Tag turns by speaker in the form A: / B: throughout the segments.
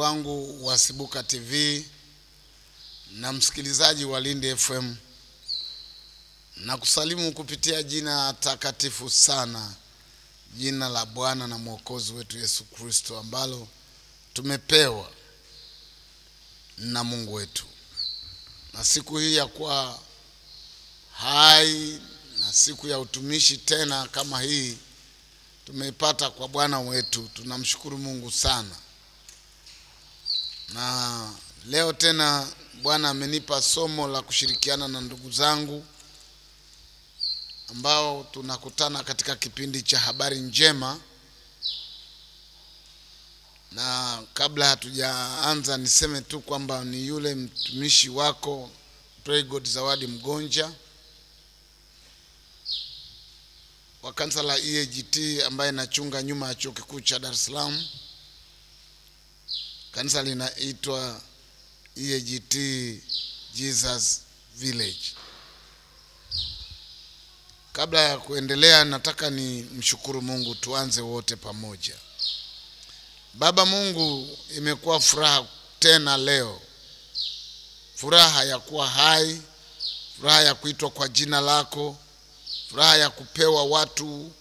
A: wangu wa Sibuka TV na msikilizaji wa Lindi FM, na kusalimu kupitia jina takatifu sana, jina la Bwana na Mwokozi wetu Yesu Kristo, ambalo tumepewa na Mungu wetu. Na siku hii ya kuwa hai na siku ya utumishi tena kama hii tumeipata kwa Bwana wetu, tunamshukuru Mungu sana. Na leo tena Bwana amenipa somo la kushirikiana na ndugu zangu ambao tunakutana katika kipindi cha habari njema. Na kabla hatujaanza niseme tu kwamba ni yule mtumishi wako Pray God Zawadi Mgonja wa kanisa la EAGT ambaye nachunga nyuma ya chuo kikuu cha Dar es Salaam. Kanisa linaitwa EAGT Jesus Village. Kabla ya kuendelea, nataka ni mshukuru Mungu. Tuanze wote pamoja. Baba Mungu, imekuwa furaha tena leo, furaha ya kuwa hai, furaha ya kuitwa kwa jina lako, furaha ya kupewa watu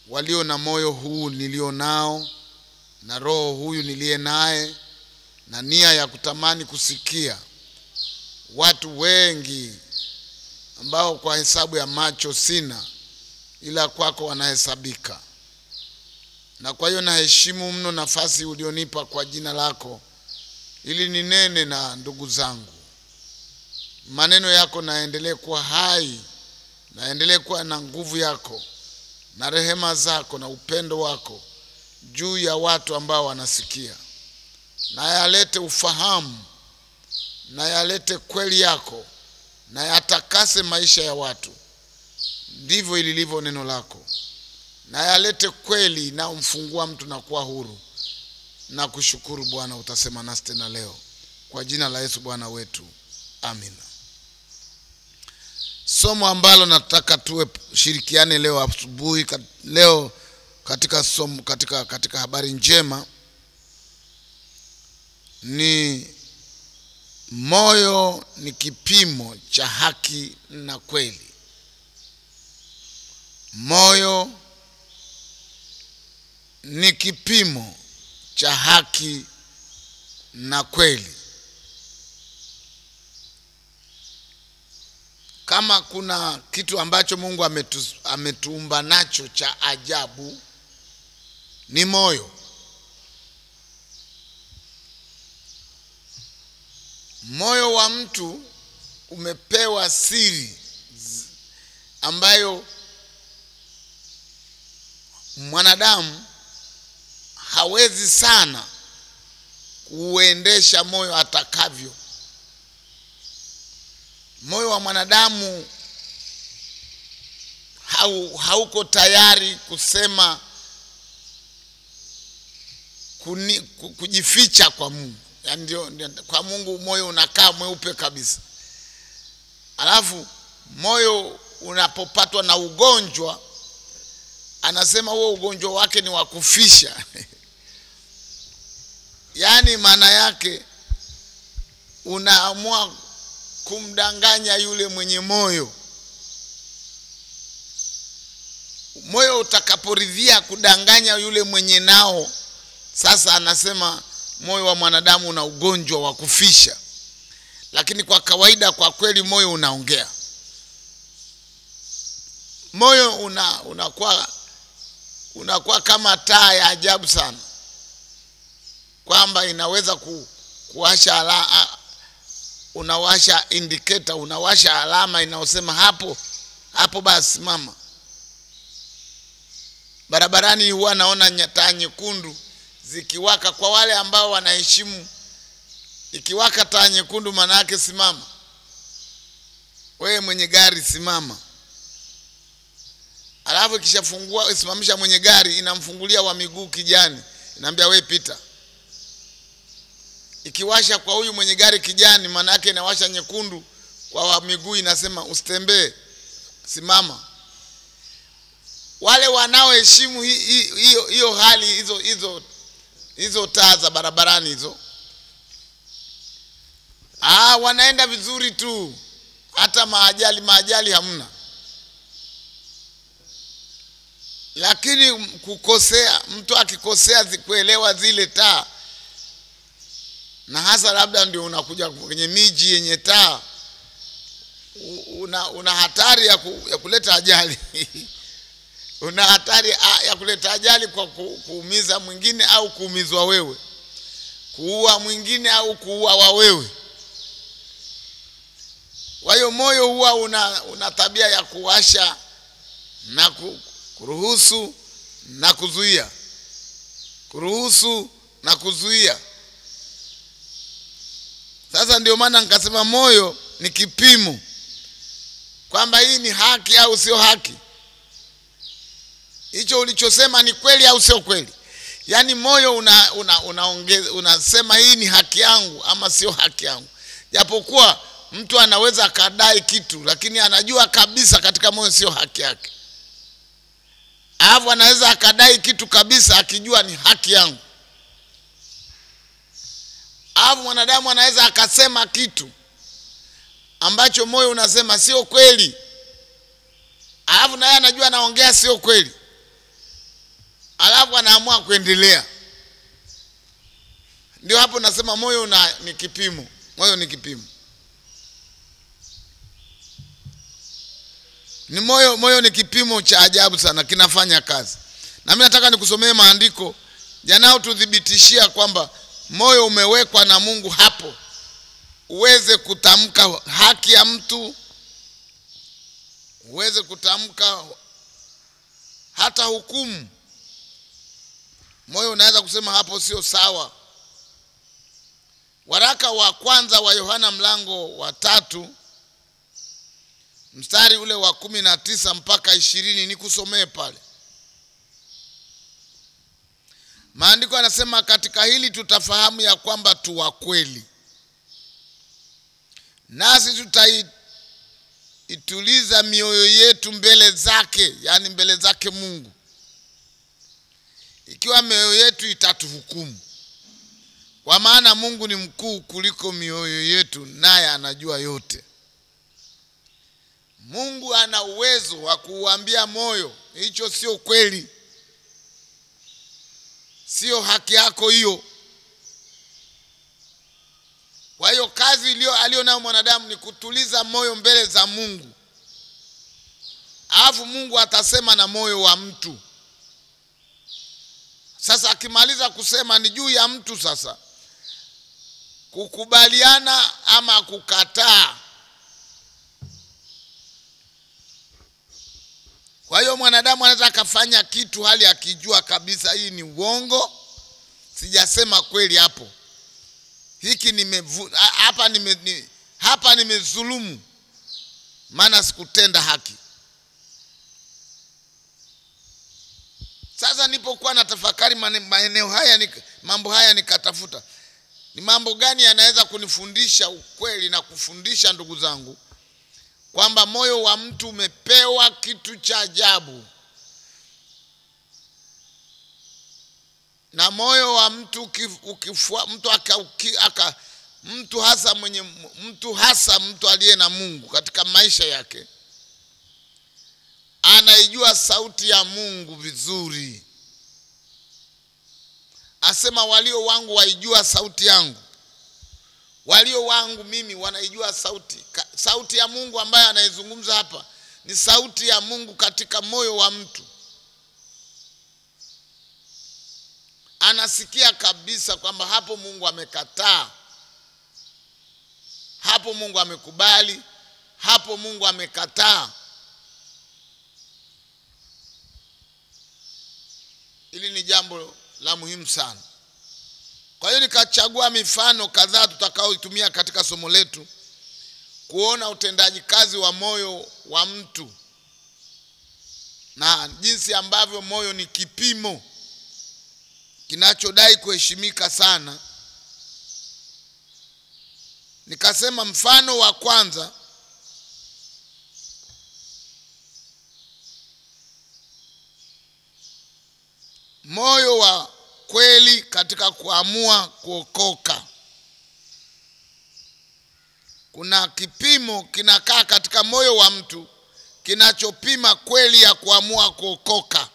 A: walio na moyo huu nilio nao, na roho huyu nilie naye, na nia ya kutamani kusikia watu wengi ambao kwa hesabu ya macho sina, ila kwako wanahesabika. Na kwa hiyo naheshimu mno nafasi ulionipa kwa jina lako, ili ninene na ndugu zangu. Maneno yako naendelee kuwa hai, naendelee kuwa na nguvu yako na rehema zako na upendo wako juu ya watu ambao wanasikia. Na yalete ufahamu, na yalete kweli yako, na yatakase maisha ya watu. Ndivyo ilivyo neno lako. Na yalete kweli na umfungua mtu na kuwa huru. Na kushukuru Bwana, utasema nasi tena leo kwa jina la Yesu Bwana wetu. Amina. Somo ambalo nataka tuwe shirikiane leo asubuhi, leo katika somo, katika habari njema, ni moyo ni kipimo cha haki na kweli. Moyo ni kipimo cha haki na kweli. Kama kuna kitu ambacho Mungu ametuumba nacho cha ajabu, ni moyo. Moyo wa mtu umepewa siri ambayo mwanadamu hawezi sana kuendesha moyo atakavyo. Moyo wa mwanadamu hauko tayari kusema kujificha kwa Mungu. Yani ndio kwa Mungu moyo unakaa mweupe kabisa. Alafu moyo unapopatwa na ugonjwa, anasema huo ugonjwa wake ni wa kufisha. Yani maana yake unaamua kumdanganya yule mwenye moyo. Moyo utakaporidhia kudanganya yule mwenye nao, sasa anasema moyo wa mwanadamu una ugonjwa wa kufisha. Lakini kwa kawaida, kwa kweli, moyo unaongea. Moyo unakuwa kama taa ya ajabu sana, kwamba inaweza kuwasha unawasha indicator, unawasha alama inayosema hapo basi mama. Barabarani huwa naona taa nyekundu zikiwaka. Kwa wale ambao wanaheshimu, ikiwaka taa nyekundu maana yake simama. Wewe mwenye gari simama. Alafu ikishafungua isimamisha mwenye gari, inamfungulia wa miguu kijani, inaambia wewe pita. Ikiwasha kwa huyu mwenye gari kijani, maana yake inawasha nyekundu kwa wa miguu, inasema usitembee, simama. Wale wanaoheshimu hiyo hali, hizo hizo taa za barabarani hizo, wanaenda vizuri tu, hata maajali hamna. Lakini kukosea, mtu akikosea kuelewa zile taa, na hasa labda ndio unakuja kwenye miji yenye taa, una hatari ya kuleta ajali. Una hatari ya kuleta ajali kwa kuumiza mwingine au kuumizwa wewe, kuua mwingine au kuua wewe. Kwa hiyo moyo huwa una tabia ya kuwasha na kuruhusu na kuzuia, kuruhusu na kuzuia. Sasa ndio maana nikasema moyo ni kipimo kwamba hii ni haki au sio haki. Hicho ulichosema ni kweli au sio kweli. Yaani moyo unasema hii ni haki yangu ama sio haki yangu. Japokuwa mtu anaweza akadai kitu, lakini anajua kabisa katika moyo sio haki yake. Alafu anaweza akadai kitu kabisa akijua ni haki yangu. Alafu mwanadamu anaweza akasema kitu ambacho moyo unasema sio kweli, alafu naye anajua anaongea sio kweli, alafu anaamua kuendelea. Ndio hapo nasema moyo ni kipimo. Moyo ni kipimo. Moyo ni kipimo cha ajabu sana, kinafanya kazi. Na mimi nataka nikusomee maandiko yanayotudhibitishia kwamba moyo umewekwa na Mungu hapo uweze kutamka haki ya mtu, uweze kutamka hata hukumu. Moyo unaweza kusema hapo sio sawa. Waraka wa kwanza wa Yohana mlango wa 3 mstari ule wa 19 mpaka 20 nikusomee pale. Maandiko yanasema, katika hili tutafahamu ya kwamba tu wa kweli, nasi tutaituliza mioyo yetu mbele zake, yani mbele zake Mungu, ikiwa mioyo yetu itatuhukumu. Kwa maana Mungu ni mkuu kuliko mioyo yetu, naye anajua yote. Mungu ana uwezo wa kuuambia moyo, hicho sio kweli, sio haki yako hiyo. Kwa hiyo kazi alionayo mwanadamu ni kutuliza moyo mbele za Mungu. Alafu Mungu atasema na moyo wa mtu. Sasa akimaliza kusema, ni juu ya mtu sasa kukubaliana ama kukataa. Kwa hiyo mwanadamu anaweza akafanya kitu hali akijua kabisa hii ni uongo, sijasema kweli hapo. Hiki hapa nimezulumu, maana sikutenda haki. Sasa nilipokuwa natafakari maeneo haya, mambo haya nikatafuta ni mambo gani yanaweza kunifundisha ukweli na kufundisha ndugu zangu kwamba moyo wa mtu umepewa kitu cha ajabu. Na moyo wa mtu mtu aliye na Mungu katika maisha yake anaijua sauti ya Mungu vizuri. Asema, walio wangu waijua sauti yangu. Walio wangu mimi wanaijua sauti ya Mungu ambaye anaizungumza hapa. Ni sauti ya Mungu katika moyo wa mtu. Anasikia kabisa kwamba hapo Mungu amekataa, hapo Mungu amekubali, hapo Mungu amekataa. Hili ni jambo la muhimu sana. Kwa hiyo nikachagua mifano kadhaa tutakaoitumia katika somo letu kuona utendaji kazi wa moyo wa mtu na jinsi ambavyo moyo ni kipimo kinachodai kuheshimika sana. Nikasema mfano wa kwanza, moyo kweli katika kuamua kuokoka. Kuna kipimo kinakaa katika moyo wa mtu kinachopima kweli ya kuamua kuokoka.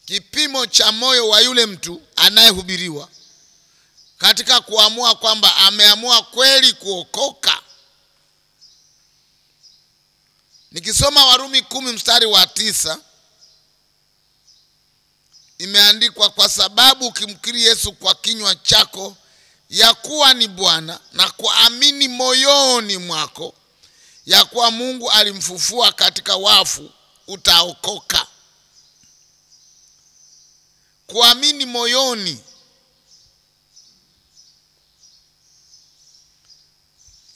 A: Kipimo cha moyo wa yule mtu anayehubiriwa katika kuamua kwamba ameamua kweli kuokoka. Nikisoma Warumi 10:9 imeandikwa, kwa sababu ukimkiri Yesu kwa kinywa chako ya kuwa ni Bwana na kuamini moyoni mwako ya kuwa Mungu alimfufua katika wafu, utaokoka. Kuamini moyoni.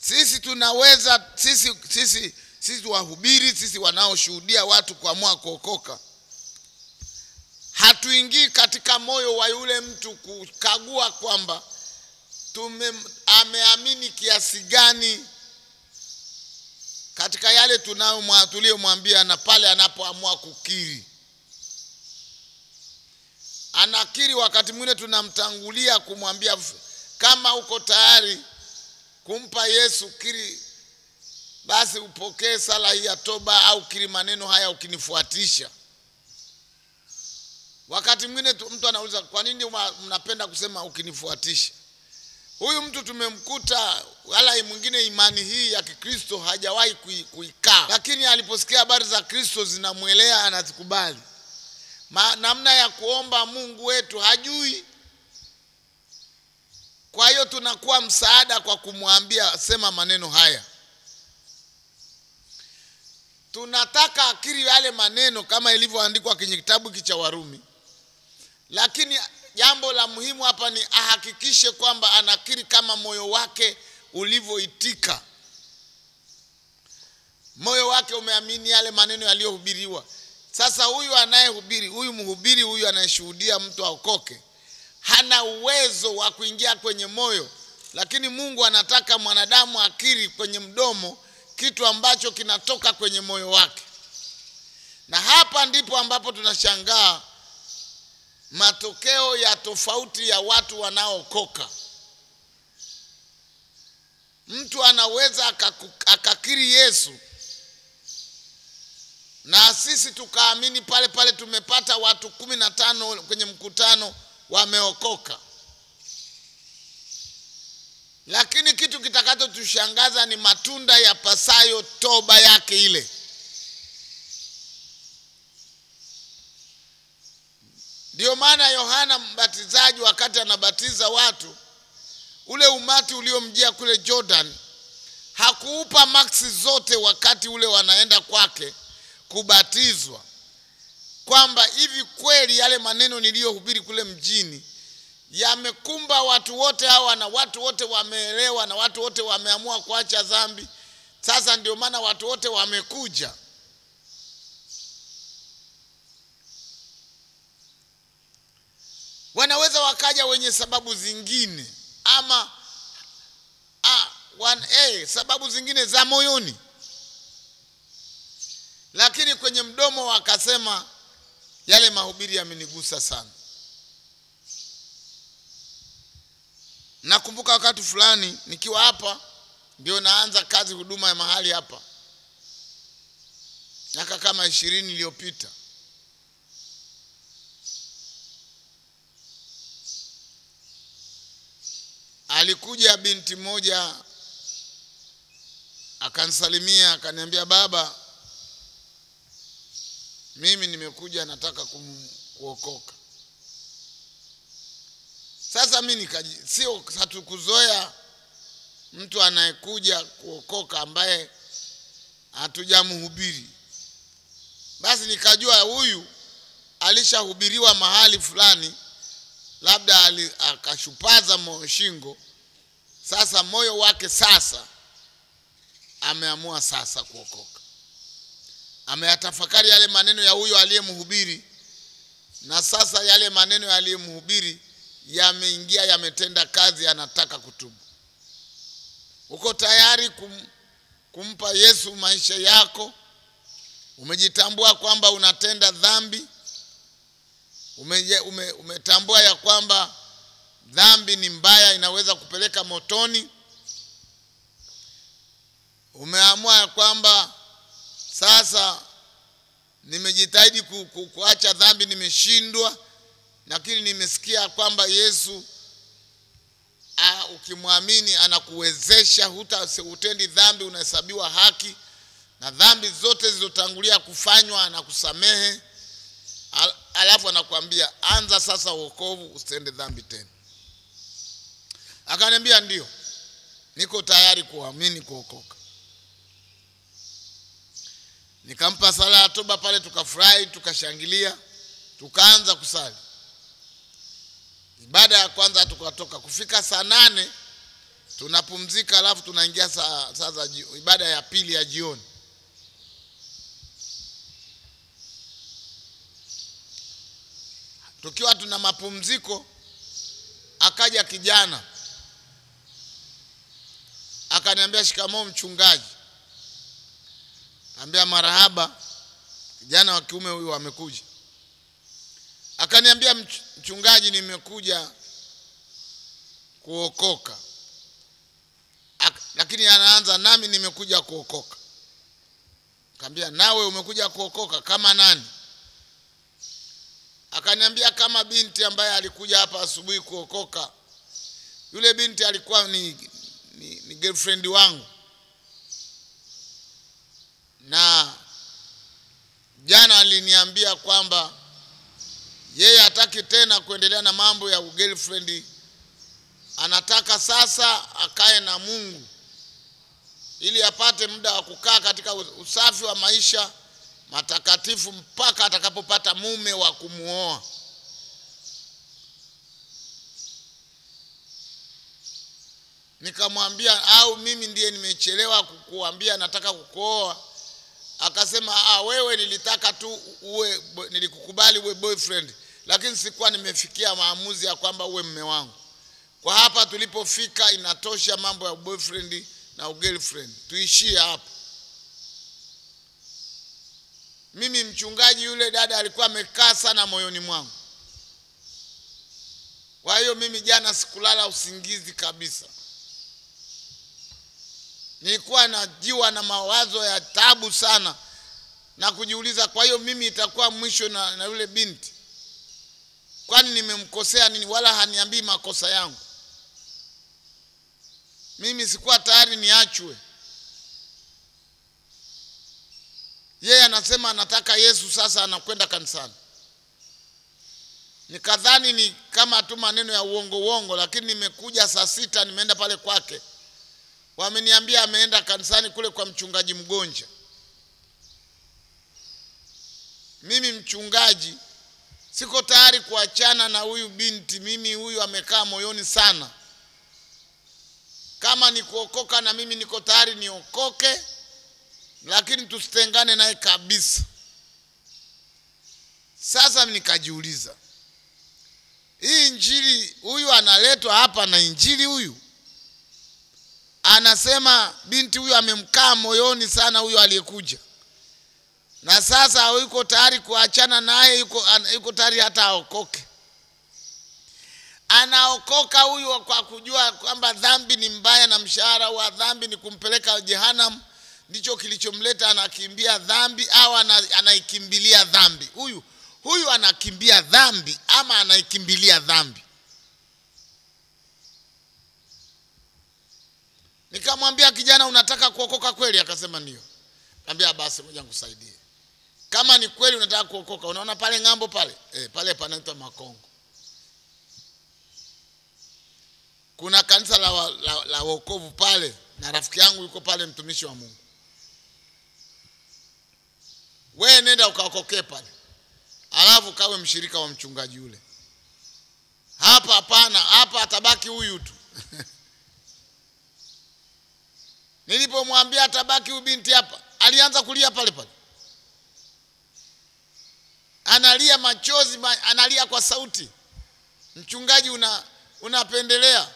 A: Sisi tunaweza, sisi wahubiri, sisi wanaoshuhudia watu kuamua kuokoka, hatuingii katika moyo wa yule mtu kukagua kwamba ameamini kiasi gani katika yale tuliyomwambia, na pale anapoamua kukiri. Anakiri, wakati mwingine tunamtangulia kumwambia, kama uko tayari kumpa Yesu, kiri basi upokee sala hii ya toba, au kiri maneno haya ukinifuatisha. Wakati mwingine mtu anauliza, kwa nini mnapenda kusema ukinifuatisha? Huyu mtu tumemkuta wala mwingine imani hii ya Kikristo hajawahi kuikaa, lakini aliposikia habari za Kristo zinamuelea, anazikubali. Namna ya kuomba Mungu wetu hajui. Kwa hiyo tunakuwa msaada kwa kumwambia, sema maneno haya. Tunataka akiri yale maneno kama ilivyoandikwa kwenye kitabu cha Warumi. Lakini jambo la muhimu hapa ni ahakikishe kwamba anakiri kama moyo wake ulivyoitika. Moyo wake umeamini yale maneno yaliyohubiriwa. Sasa huyu anayehubiri, huyu mhubiri, huyu anayeshuhudia mtu aokoke, hana uwezo wa kuingia kwenye moyo, lakini Mungu anataka mwanadamu akiri kwenye mdomo kitu ambacho kinatoka kwenye moyo wake. Na hapa ndipo ambapo tunashangaa matokeo ya tofauti ya watu wanaookoka. Mtu anaweza akakiri Yesu na sisi tukaamini pale pale. Tumepata watu 15 kwenye mkutano wameokoka, lakini kitu kitakacho tushangaza ni matunda ya pasayo toba yake ile. Ndio maana Yohana Mbatizaji wakati anabatiza watu, ule umati uliomjia kule Jordan, hakuupa maksi zote wakati ule wanaenda kwake kubatizwa, kwamba hivi kweli yale maneno niliyohubiri kule mjini yamekumba watu wote hawa, na watu wote wameelewa, na watu wote wameamua kuacha dhambi. Sasa ndio maana watu wote wamekuja. Wanaweza wakaja wenye sababu zingine, ama sababu zingine za moyoni, lakini kwenye mdomo wakasema, yale mahubiri yamenigusa sana. Nakumbuka wakati fulani nikiwa hapa, ndio naanza kazi huduma ya mahali hapa, miaka kama 20 iliyopita. Alikuja binti moja akanisalimia, akaniambia, baba, mimi nimekuja nataka kuokoka. Sasa mimi sio, hatukuzoea mtu anayekuja kuokoka ambaye hatujamhubiri. Basi nikajua huyu alishahubiriwa mahali fulani, labda akashupaza shingo. Sasa moyo wake sasa ameamua sasa kuokoka. Ameyatafakari yale maneno ya huyo aliyemhubiri, na sasa yale maneno aliyemhubiri yameingia, yametenda kazi, anataka kutubu. Uko tayari kumpa Yesu maisha yako? Umejitambua kwamba unatenda dhambi, Umetambua ya kwamba dhambi ni mbaya, inaweza kupeleka motoni. Umeamua ya kwamba sasa nimejitahidi kuacha dhambi, nimeshindwa, lakini nimesikia kwamba Yesu ukimwamini anakuwezesha, utendi dhambi, unahesabiwa haki, na dhambi zote zilizotangulia kufanywa anakusamehe. Alafu anakuambia anza sasa wokovu, usitende dhambi tena. Akaniambia ndio, niko tayari kuamini kuokoka. Nikampa sala ya toba pale, tukafurahi, tukashangilia, tukaanza kusali. Ibada ya kwanza tukatoka, kufika saa 8 tunapumzika, alafu tunaingia saa za ibada ya pili ya jioni. Tukiwa tuna mapumziko, akaja kijana akaniambia, shikamoo mchungaji. Nikamwambia marahaba. Kijana wa kiume huyu amekuja, akaniambia, mchungaji, nimekuja kuokoka. Lakini anaanza, nami nimekuja kuokoka. Nikamwambia, nawe umekuja kuokoka kama nani? Akaniambia, kama binti ambaye alikuja hapa asubuhi kuokoka. Yule binti alikuwa ni girlfriend wangu, na jana aliniambia kwamba yeye hataki tena kuendelea na mambo ya girlfriend. Anataka sasa akae na Mungu ili apate muda wa kukaa katika usafi wa maisha matakatifu mpaka atakapopata mume wa kumuoa. Nikamwambia, au mimi ndiye nimechelewa kukuambia nataka kukuoa? Akasema, wewe nilitaka tu nilikukubali uwe boyfriend, lakini sikuwa nimefikia maamuzi ya kwamba uwe mume wangu. Kwa hapa tulipofika inatosha mambo ya boyfriend na girlfriend, tuishie hapa. Mimi mchungaji, yule dada alikuwa amekaa sana moyoni mwangu. Kwa hiyo mimi jana sikulala usingizi kabisa. Nilikuwa najiwa na mawazo ya tabu sana, na kujiuliza, kwa hiyo mimi itakuwa mwisho na yule binti? Kwani nimemkosea nini? Wala haniambii makosa yangu. Mimi sikuwa tayari niachwe. Yeye anasema anataka Yesu, sasa anakwenda kanisani. Nikadhani ni kama tu maneno ya uongo, lakini nimekuja saa 6, nimeenda pale kwake. Wameniambia ameenda kanisani kule kwa mchungaji Mgonja. Mimi mchungaji siko tayari kuachana na huyu binti. Mimi huyu amekaa moyoni sana. Kama ni kuokoka, na mimi niko tayari niokoke, lakini tusitengane naye kabisa. Sasa nikajiuliza, hii injili huyu analetwa hapa na injili huyu anasema binti huyu amemkaa moyoni sana huyu aliyekuja, na sasa yuko tayari kuachana naye, yuko tayari hata aokoke. Anaokoka huyu kwa kujua kwamba dhambi ni mbaya na mshahara wa dhambi ni kumpeleka jehanamu. Ndicho kilichomleta, anakimbia dhambi au anaikimbilia dhambi? Huyu anakimbia dhambi ama anaikimbilia dhambi? Nikamwambia, kijana, unataka kuokoka kweli? Akasema ndio. Nikamwambia, basi ngoja nikusaidie. Kama ni kweli unataka kuokoka, unaona pale ngambo pale, pale panaitwa Makongo, kuna kanisa la wokovu pale, na rafiki yangu yuko pale, mtumishi wa Mungu. Wewe nenda ukaokokee pale, alafu kawe mshirika wa mchungaji yule. Hapa hapana, hapa atabaki huyu tu. Nilipomwambia atabaki huyu binti hapa, alianza kulia pale pale. Analia machozi, analia kwa sauti. Mchungaji unapendelea.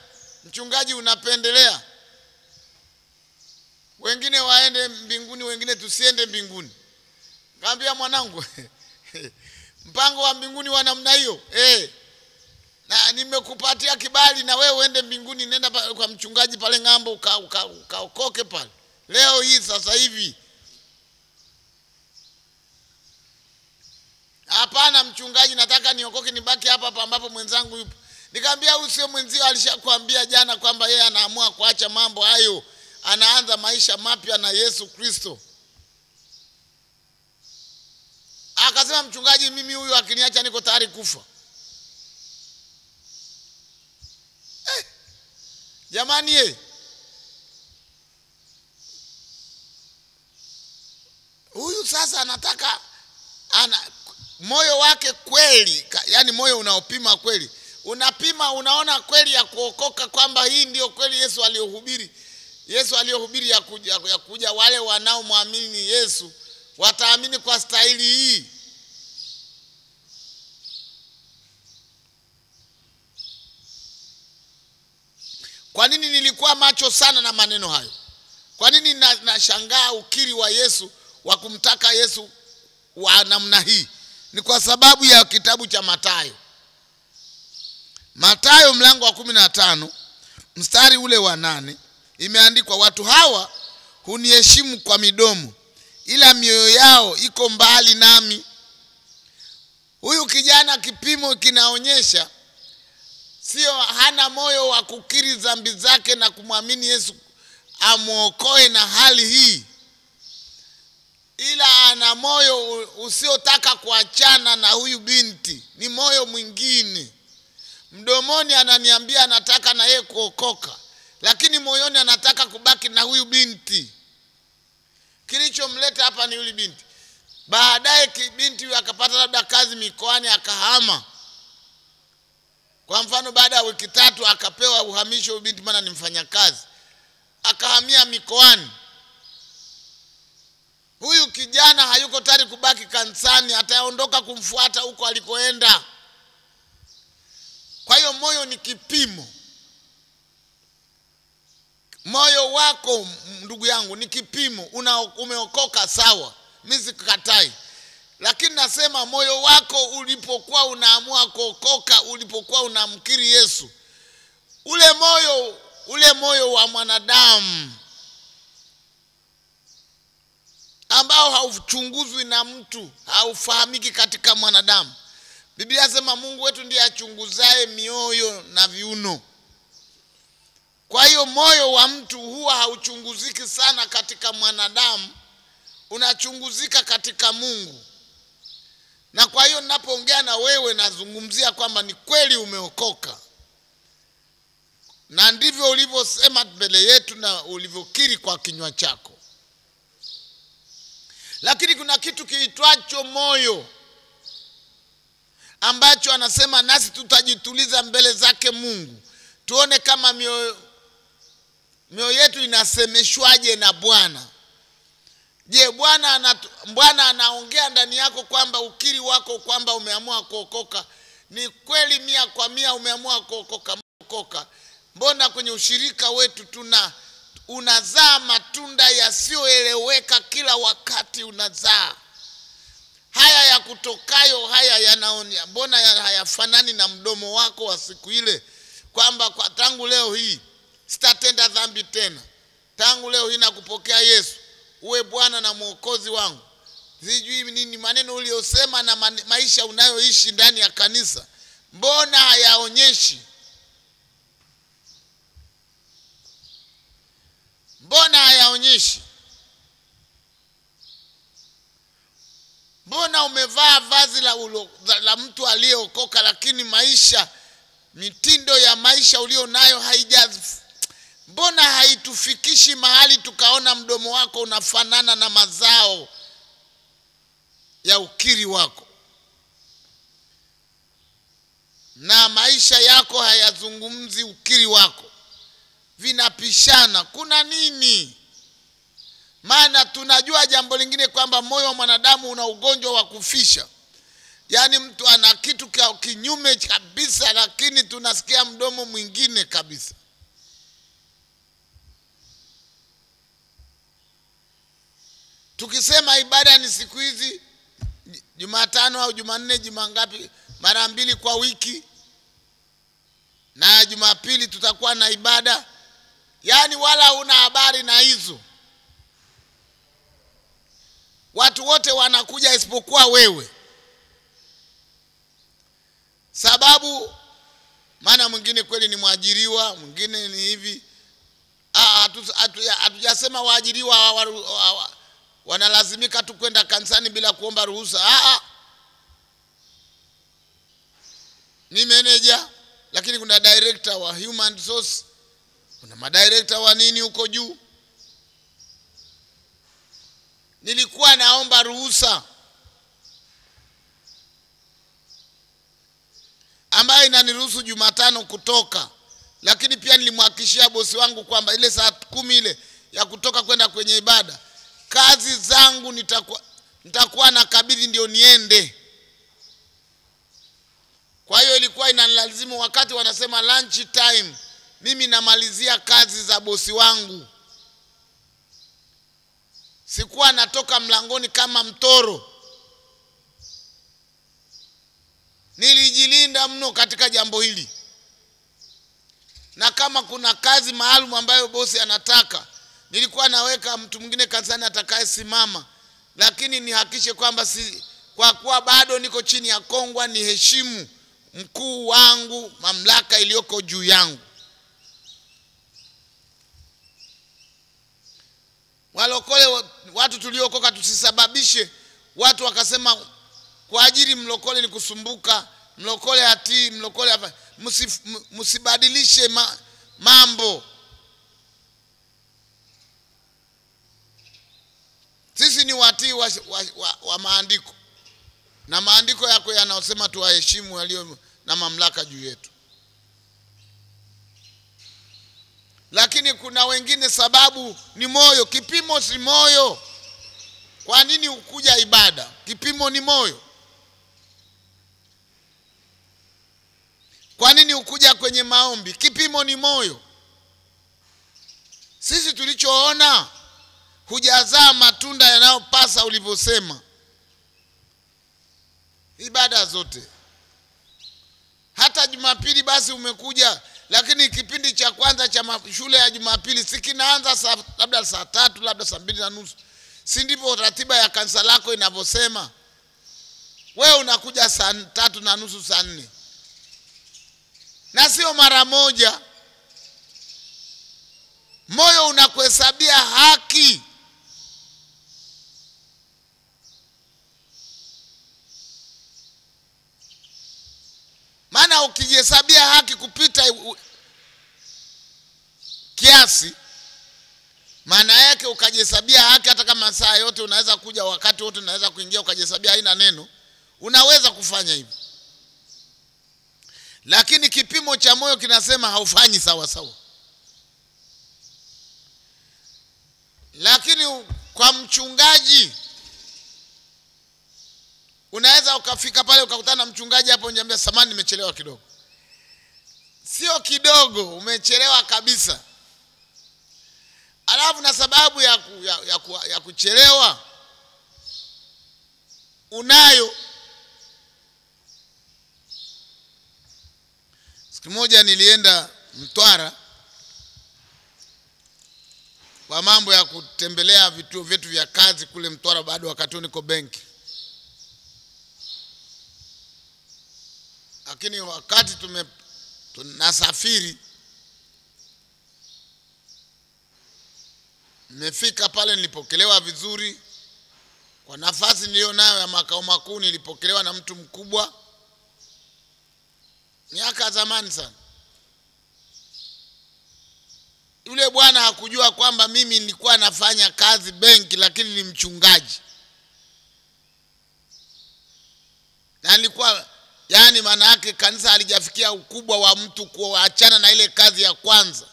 A: Mchungaji unapendelea. Wengine waende mbinguni, wengine tusiende mbinguni. Nikamwambia, mwanangu, Mpango wa mbinguni wa namna hiyo. Na nimekupatia kibali na wewe uende mbinguni, nenda kwa mchungaji pale ng'ambo ukaokoke pale. Leo hii sasa hivi. Hapana mchungaji, nataka niokoke nibaki hapa hapa ambapo mwenzangu yupo. Nikamwambia huyu sio mwenzio, alishakwambia jana kwamba yeye anaamua kuacha mambo hayo, anaanza maisha mapya na Yesu Kristo. Akasema mchungaji, mimi huyu akiniacha niko tayari kufa. Jamani huyu sasa anataka moyo wake kweli, yani moyo unaopima kweli. Unapima, unaona kweli ya kuokoka kwamba hii ndio kweli Yesu aliyohubiri. Yesu aliyohubiri ya kuja wale wanaomwamini Yesu wataamini kwa staili hii. Kwa nini nilikuwa macho sana na maneno hayo? Kwa nini nashangaa ukiri wa Yesu wa kumtaka Yesu wa namna hii? Ni kwa sababu ya kitabu cha Mathayo. Mathayo mlango wa 15 mstari ule wa 8 imeandikwa, watu hawa huniheshimu kwa midomo, ila mioyo yao iko mbali nami. Huyu kijana kipimo kinaonyesha sio hana moyo wa kukiri dhambi zake na kumwamini Yesu amuokoe na hali hii, ila ana moyo usiotaka kuachana na huyu binti. Ni moyo mwingine. Mdomoni ananiambia anataka na yeye kuokoka, lakini moyoni anataka kubaki na huyu binti. Kilichomleta hapa ni yule binti. Baadaye binti huyu akapata labda kazi mikoani akahama. Kwa mfano baada ya wiki 3 akapewa uhamisho binti, maana ni mfanyakazi. Akahamia mikoani. Huyu kijana hayuko tayari kubaki kanisani, ataondoka kumfuata huko alikoenda. Kwa hiyo moyo ni kipimo. Moyo wako ndugu yangu ni kipimo. Umeokoka sawa, mimi sikatai. Lakini nasema moyo wako ulipokuwa unaamua kuokoka, ulipokuwa unamkiri Yesu, ule moyo wa mwanadamu ambao hauchunguzwi na mtu, haufahamiki katika mwanadamu. Biblia inasema Mungu wetu ndiye achunguzaye mioyo na viuno. Kwa hiyo moyo wa mtu huwa hauchunguziki sana katika mwanadamu, unachunguzika katika Mungu. Na kwa hiyo ninapoongea na wewe nazungumzia kwamba ni kweli umeokoka. Na ndivyo ulivyosema mbele yetu na ulivyokiri kwa kinywa chako. Lakini kuna kitu kiitwacho moyo, ambacho anasema nasi tutajituliza mbele zake Mungu, tuone kama mioyo yetu inasemeshwaje na Bwana. Je, Bwana anaongea ndani yako kwamba ukiri wako kwamba umeamua kuokoka ni kweli 100% umeamua kuokoka? Mbona kwenye ushirika wetu unazaa matunda yasiyoeleweka kila wakati unazaa? Haya ya kutokayo haya yanaonia, mbona hayafanani na mdomo wako wa siku ile kwamba kwa tangu leo hii sitatenda dhambi tena, tangu leo hii nakupokea Yesu uwe Bwana na Mwokozi wangu? Sijui nini maneno uliyosema na maisha unayoishi ndani ya kanisa, mbona hayaonyeshi? Mbona hayaonyeshi? Mbona umevaa vazi la mtu aliyeokoka, lakini mitindo ya maisha ulio nayo mbona haitufikishi mahali tukaona mdomo wako unafanana na mazao ya ukiri wako, na maisha yako hayazungumzi ukiri wako? Vinapishana. Kuna nini? Maana tunajua jambo lingine kwamba moyo wa mwanadamu una ugonjwa wa kufisha. Yaani mtu ana kitu kinyume kabisa, lakini tunasikia mdomo mwingine kabisa. Tukisema ibada ni siku hizi Jumatano au Jumanne, Jumangapi, mara 2 kwa wiki, na Jumapili tutakuwa na ibada. Yaani wala una habari na hizo. Watu wote wanakuja isipokuwa wewe. Sababu maana mwingine kweli ni mwajiriwa, mwingine ni hivi. Hatujasema waajiriwa wanalazimika tu kwenda kanisani bila kuomba ruhusa. Ni manager, lakini kuna director wa human resource, kuna madirector wa nini huko juu. Nilikuwa naomba ruhusa ambayo inaniruhusu Jumatano kutoka, lakini pia nilimhakikishia bosi wangu kwamba ile saa 10 ile ya kutoka kwenda kwenye ibada, kazi zangu nitakuwa na kabidhi ndio niende. Kwa hiyo ilikuwa inanilazimu wakati wanasema lunch time, mimi namalizia kazi za bosi wangu. Sikuwa natoka mlangoni kama mtoro. Nilijilinda mno katika jambo hili. Na kama kuna kazi maalum ambayo bosi anataka, nilikuwa naweka mtu mwingine kanisani atakaye simama, lakini nihakikishe kwamba kwa kuwa bado niko chini ya kongwa, ni heshimu mkuu wangu, mamlaka iliyoko juu yangu. Walokole, watu tuliokoka tusisababishe watu wakasema kwa ajili mlokole ni kusumbuka, mlokole hatii, mlokole hapa. Msibadilishe mambo. Sisi ni watii wa maandiko, na maandiko yako yanayosema tuwaheshimu walio na mamlaka juu yetu. Lakini kuna wengine sababu ni moyo. Kipimo si moyo. Kwa nini ukuja ibada? Kipimo ni moyo. Kwa nini ukuja kwenye maombi? Kipimo ni moyo. Sisi tulichoona, hujazaa matunda yanayopasa ulivyosema. Ibada zote. Hata Jumapili basi umekuja, lakini kipindi cha kwanza cha shule ya Jumapili sikinaanza labda saa 3, labda saa 2:30. Si ndivyo ratiba ya kanisa lako inavyosema? Wewe unakuja saa 3:30, saa 4. Na sio mara moja. Moyo unakuhesabia haki. Maana ukijihesabia haki kupita kiasi, maana yake ukajihesabia haki hata kama saa yote unaweza kuja, wakati wote unaweza kuingia ukajihesabia haina neno, unaweza kufanya hivyo. Lakini kipimo cha moyo kinasema haufanyi sawa sawa. Lakini kwa mchungaji, unaweza ukafika pale ukakutana na mchungaji hapo, unaniambia samani nimechelewa kidogo. Sio kidogo, umechelewa kabisa. Alafu na sababu ya kuchelewa unayo. Siku moja nilienda Mtwara kwa mambo ya kutembelea vituo vyetu vya kazi kule Mtwara, bado wakati niko benki. Lakini wakati tunasafiri, nimefika pale, nilipokelewa vizuri. Kwa nafasi nilionayo ya makao makuu, nilipokelewa na mtu mkubwa. Miaka zamani sana. Yule bwana hakujua kwamba mimi nilikuwa nafanya kazi benki, lakini ni mchungaji. Na nilikuwa, yani maana yake kanisa halijafikia ukubwa wa mtu kuachana na ile kazi ya kwanza.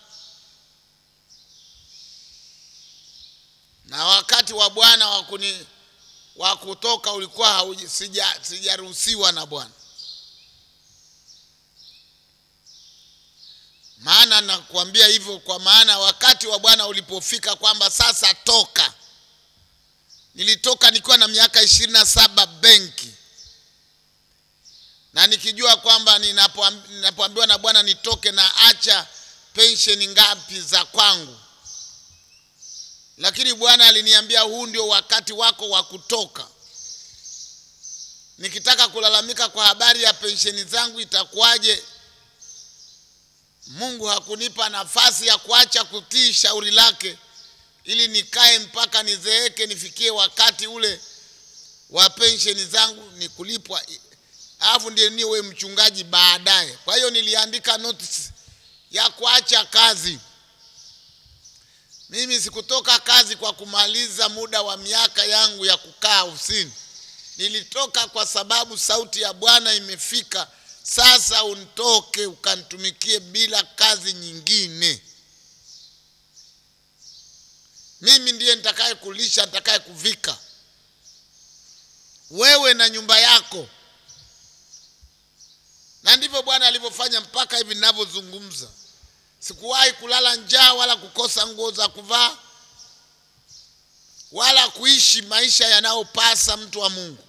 A: Na wakati wa Bwana wa kutoka ulikuwa sijaruhusiwa na Bwana. Maana nakuambia hivyo kwa maana wakati wa Bwana ulipofika kwamba sasa toka. Nilitoka nikiwa na miaka 27 benki. na nikijua kwamba ninapoambiwa na Bwana nitoke na acha pensheni ngapi za kwangu, lakini Bwana aliniambia huu ndio wakati wako wa kutoka. Nikitaka kulalamika kwa habari ya pensheni zangu itakuwaje? Mungu hakunipa nafasi ya kuacha kutii shauri lake ili nikae mpaka nizeeke nifikie wakati ule wa pensheni zangu ni kulipwa, alafu ndiye niwe mchungaji baadaye. Kwa hiyo niliandika notice ya kuacha kazi. Mimi sikutoka kazi kwa kumaliza muda wa miaka yangu ya kukaa ofisini. Nilitoka kwa sababu sauti ya Bwana imefika, sasa untoke ukanitumikie bila kazi nyingine. Mimi ndiye nitakaye kulisha, nitakaye kuvika wewe na nyumba yako. Na ndivyo Bwana alivyofanya mpaka hivi ninavyozungumza. Sikuwahi kulala njaa wala kukosa nguo za kuvaa wala kuishi maisha yanayopasa mtu wa Mungu.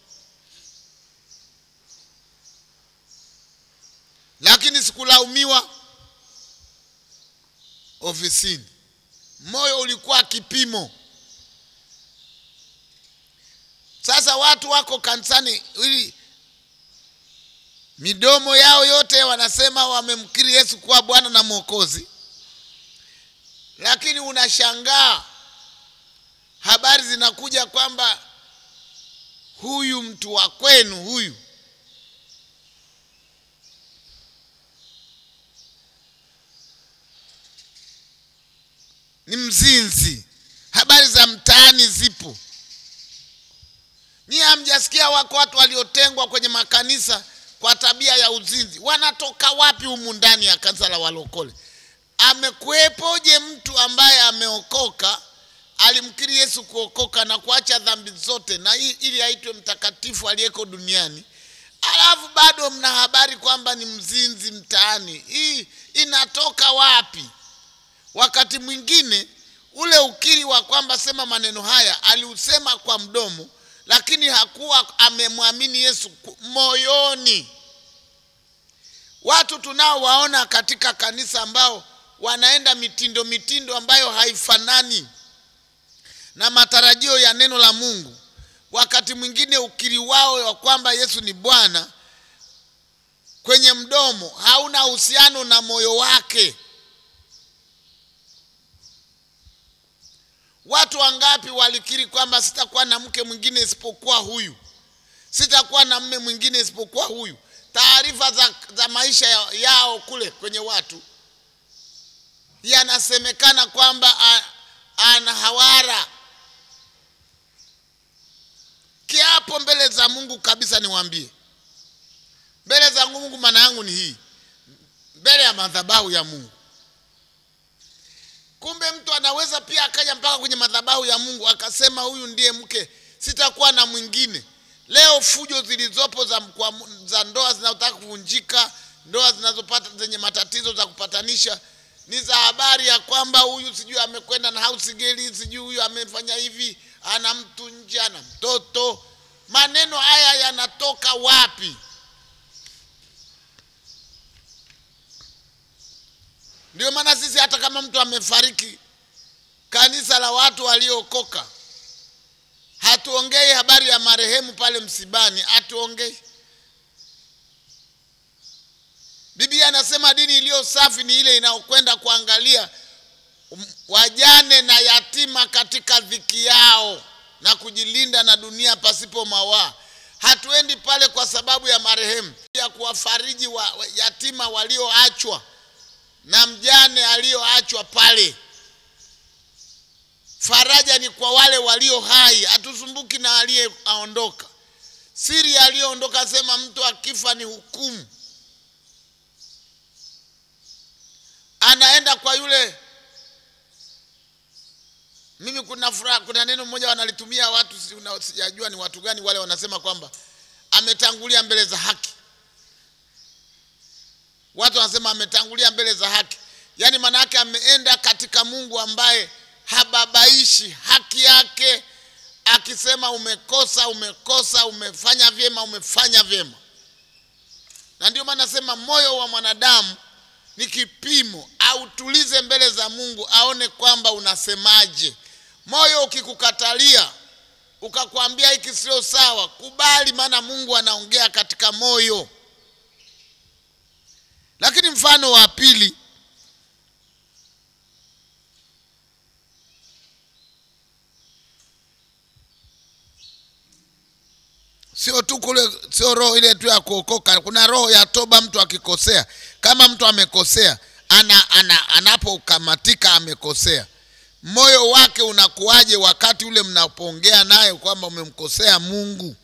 A: Lakini sikulaumiwa ofisini. Moyo ulikuwa kipimo. Sasa watu wako kanisani ili midomo yao yote wanasema wamemkiri Yesu kuwa Bwana na Mwokozi, lakini unashangaa habari zinakuja kwamba huyu mtu wa kwenu huyu ni mzinzi. Habari za mtaani zipo. Ni hamjasikia wako watu waliotengwa kwenye makanisa kwa tabia ya uzinzi? Wanatoka wapi humu ndani ya kanisa la walokole? Amekuepoje mtu ambaye ameokoka, alimkiri Yesu kuokoka na kuacha dhambi zote na ili aitwe mtakatifu aliyeko duniani, alafu bado mna habari kwamba ni mzinzi mtaani? Hii inatoka wapi? Wakati mwingine ule ukiri wa kwamba sema maneno haya aliusema kwa mdomo, lakini hakuwa amemwamini Yesu moyoni. Watu tunaowaona katika kanisa ambao wanaenda mitindo ambayo haifanani na matarajio ya neno la Mungu, wakati mwingine ukiri wao wa kwamba Yesu ni Bwana kwenye mdomo hauna uhusiano na moyo wake. Watu wangapi walikiri kwamba sitakuwa na mke mwingine isipokuwa huyu, sitakuwa na mume mwingine isipokuwa huyu? Taarifa za maisha yao kule kwenye watu yanasemekana kwamba ana hawara. Kiapo mbele za Mungu kabisa, niwaambie, mbele za Mungu maana yangu ni hii, mbele ya madhabahu ya Mungu. Kumbe mtu anaweza pia akaja mpaka kwenye madhabahu ya Mungu akasema huyu ndiye mke, sitakuwa na mwingine. Leo fujo zilizopo za ndoa zinazotaka kuvunjika, ndoa zinazopata zenye matatizo za kupatanisha, ni za habari ya kwamba huyu sijui amekwenda na house girl, sijui huyu amefanya hivi, ana mtu nje, ana mtoto. Maneno haya yanatoka wapi? Ndio maana sisi hata kama mtu amefariki, kanisa la watu waliokoka, hatuongei habari ya marehemu pale msibani, hatuongei. Biblia anasema dini iliyo safi ni ile inayokwenda kuangalia wajane na yatima katika dhiki yao na kujilinda na dunia pasipo mawaa. Hatuendi pale kwa sababu ya marehemu, ya kuwafariji yatima walioachwa na mjane alioachwa pale. Faraja ni kwa wale walio hai, hatusumbuki na aliyeondoka. Siri aliyoondoka sema mtu akifa ni hukumu. Anaenda kwa yule, mimi kuna neno moja wanalitumia watu, sijajua ni watu gani wale, wanasema kwamba ametangulia mbele za haki. Watu wanasema ametangulia mbele za haki, yani maana yake ameenda katika Mungu ambaye hababaishi haki yake, akisema umekosa, umefanya vyema, umefanya vyema. Na ndio maana nasema moyo wa mwanadamu ni kipimo, autulize mbele za Mungu aone kwamba unasemaje. Moyo ukikukatalia, ukakwambia hiki sio sawa, kubali, maana Mungu anaongea katika moyo. Lakini mfano wa pili, sio tu kule, sio roho ile tu ya kuokoka, kuna roho ya toba. Mtu akikosea, kama mtu amekosea, anapokamatika amekosea, moyo wake unakuaje wakati ule mnapoongea naye kwamba umemkosea Mungu?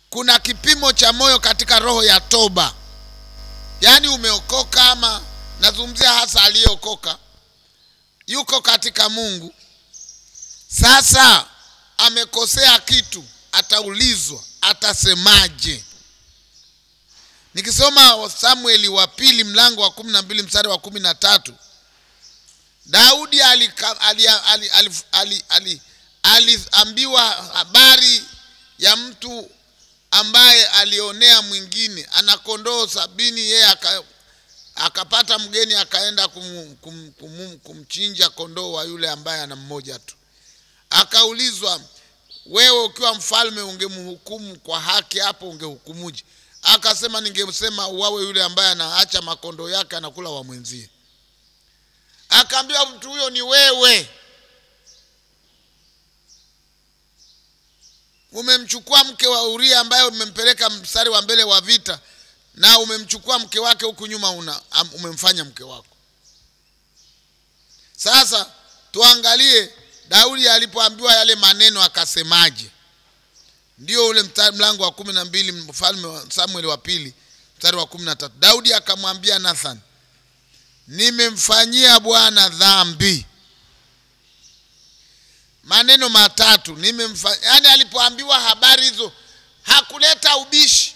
A: Kuna kipimo cha moyo katika roho ya toba. Yaani umeokoka, ama nazungumzia hasa aliyeokoka, yuko katika Mungu, sasa amekosea kitu, ataulizwa, atasemaje? Nikisoma Samueli wa pili mlango wa 12 mstari wa 13, Daudi aliambiwa habari ya mtu ambaye alionea mwingine, ana kondoo 70, yeye akapata mgeni, akaenda kumchinja kondoo wa yule ambaye ana mmoja tu. Akaulizwa, wewe ukiwa mfalme ungemhukumu kwa haki, hapo ungehukumuje? Akasema, ningesema uwawe yule ambaye anaacha makondoo yake anakula wa mwenzie. Akaambia, mtu huyo ni wewe. Umemchukua mke wa Uria ambaye umempeleka mstari wa mbele wa vita, na umemchukua mke wake huku nyuma, umemfanya mke wako. Sasa tuangalie Daudi alipoambiwa yale maneno akasemaje. Ndio ule mlango wa 12 mfalme wa Samueli wa pili mstari wa 13. Daudi akamwambia Nathan, nimemfanyia Bwana dhambi. Maneno matatu, yani alipoambiwa habari hizo hakuleta ubishi.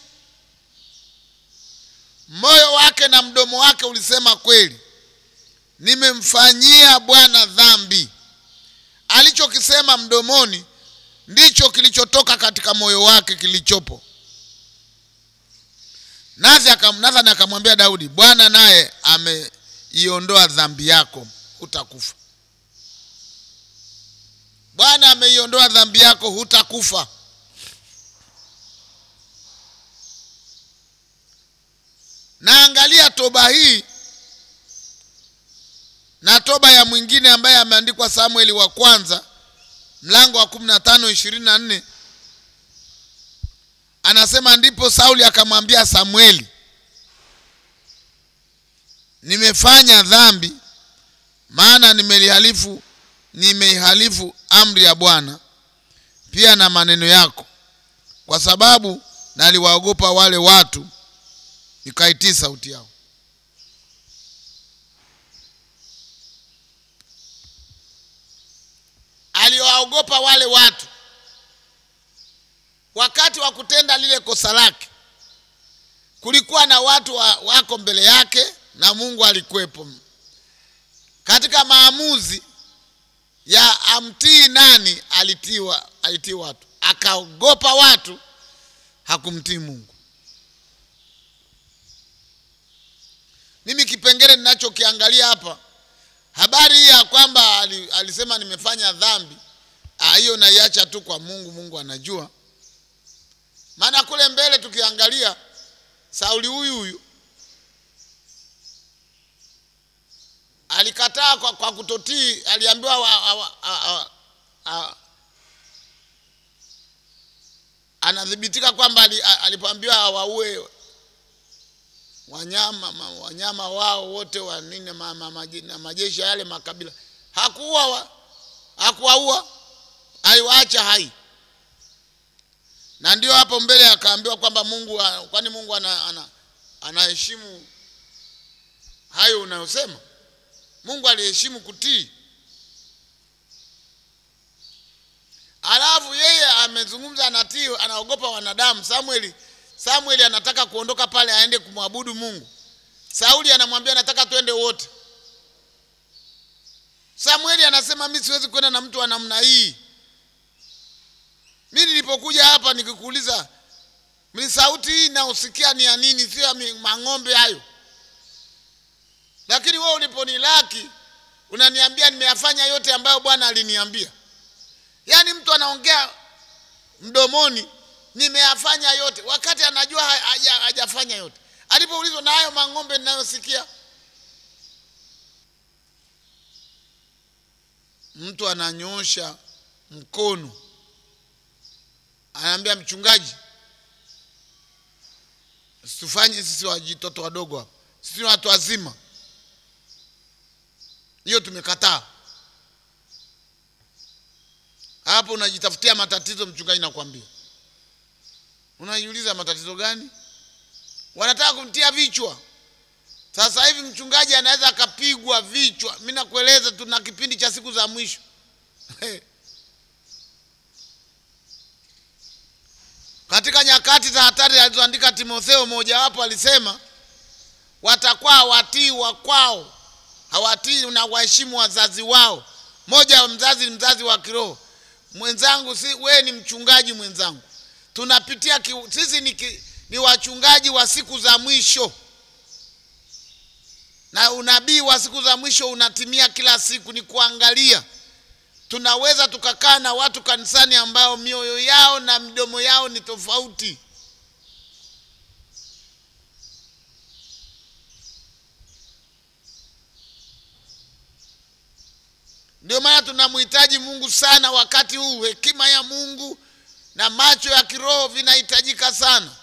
A: Moyo wake na mdomo wake ulisema kweli, nimemfanyia Bwana dhambi. Alichokisema mdomoni ndicho kilichotoka katika moyo wake kilichopo. Nathan akamwambia Daudi, Bwana naye ameiondoa dhambi yako, hutakufa. Bwana ameiondoa dhambi yako, hutakufa. Na angalia toba hii na toba ya mwingine ambaye ameandikwa Samueli wa kwanza mlango wa 15:24. Anasema, ndipo Sauli akamwambia Samueli, nimefanya dhambi, maana nimeihalifu amri ya Bwana pia na maneno yako, kwa sababu naliwaogopa wale watu, nikaitii sauti yao. Aliwaogopa wale watu wakati wa kutenda lile kosa lake. Kulikuwa na watu wako mbele yake na Mungu alikuwepo. Katika maamuzi ya amtii nani, alitii watu. Akaogopa watu, hakumtii Mungu. Mimi kipengele ninachokiangalia hapa, habari hii ya kwamba alisema nimefanya dhambi, hiyo naiacha tu kwa Mungu, Mungu anajua. Maana kule mbele tukiangalia, Sauli huyu alikataa kwa kutotii. Aliambiwa anadhibitika kwamba alipoambiwa waue wanyama wao wote wa nini na majeshi yale makabila, hakuwaua, aliwaacha hai. Na ndio hapo mbele akaambiwa kwamba Mungu, kwani Mungu anaheshimu hayo unayosema? Mungu aliheshimu kutii. Alafu yeye amezungumza, anatii, anaogopa wanadamu. Samueli anataka kuondoka pale aende kumwabudu Mungu. Sauli anamwambia nataka twende wote. Samueli anasema mimi siwezi kwenda na mtu wa namna hii. Mimi nilipokuja hapa nikikuuliza Sauti hii nausikia ni ya nini? Sio ya mang'ombe hayo. Lakini wewe uliponilaki unaniambia nimeyafanya yote ambayo Bwana aliniambia. Yaani mtu anaongea mdomoni nimeyafanya yote, wakati anajua hajafanya yote. Alipoulizwa na hayo mang'ombe ninayosikia, mtu ananyosha mkono anaambia mchungaji, usifanye sisi watoto wadogo hapa, sisi watu wazima. Hiyo tumekataa. Hapo unajitafutia matatizo mchungaji, nakwambia. Unajiuliza matatizo gani? Wanataka kumtia vichwa. Sasa hivi mchungaji anaweza akapigwa vichwa. Mimi nakueleza tuna kipindi cha siku za mwisho. Katika nyakati za hatari alizoandika Timotheo, moja wapo alisema watakuwa hawatii wakwao, hawatii na waheshimu wazazi wao. Moja wa mzazi ni mzazi wa kiroho. Mwenzangu, si wewe ni mchungaji mwenzangu. Tunapitia sisi ni wachungaji wa siku za mwisho. Na unabii wa siku za mwisho unatimia kila siku. Ni kuangalia. Tunaweza tukakaa na watu kanisani ambao mioyo yao na midomo yao ni tofauti. Ndio maana tunamhitaji Mungu sana wakati huu. Hekima ya Mungu na macho ya kiroho vinahitajika sana.